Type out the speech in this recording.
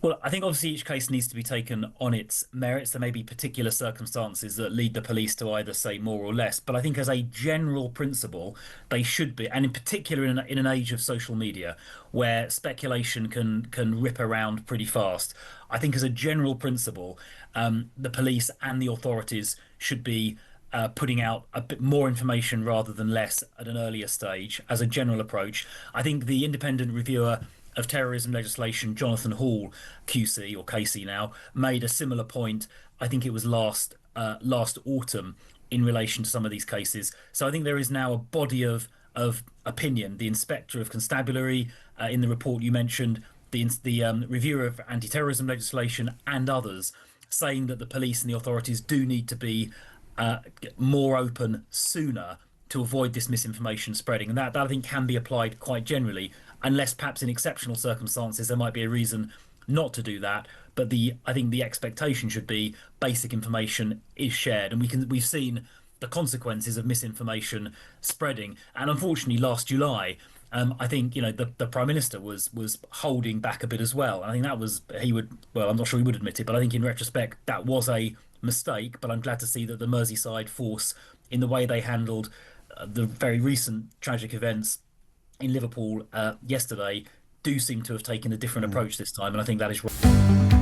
Well, I think obviously each case needs to be taken on its merits. There may be particular circumstances that lead the police to either say more or less, but I think as a general principle, they should be, and in particular in an age of social media where speculation can rip around pretty fast. I think as a general principle, the police and the authorities should be putting out a bit more information rather than less at an earlier stage as a general approach. I think the independent reviewer of terrorism legislation, Jonathan Hall, QC or Casey now, made a similar point. I think it was last autumn in relation to some of these cases. So I think there is now a body of opinion. The Inspector of Constabulary in the report you mentioned, the reviewer of anti-terrorism legislation, and others saying that the police and the authorities do need to be uh, more open sooner to avoid this misinformation spreading. And that I think can be applied quite generally, unless perhaps in exceptional circumstances there might be a reason not to do that. But I think the expectation should be basic information is shared, and we've seen the consequences of misinformation spreading. And unfortunately, last July, I think the Prime Minister was holding back a bit as well. I think that was he would well, I'm not sure he would admit it, but I think in retrospect that was a mistake. But I'm glad to see that the Merseyside force, in the way they handled the very recent tragic events in Liverpool yesterday, do seem to have taken a different approach this time, and I think that is right.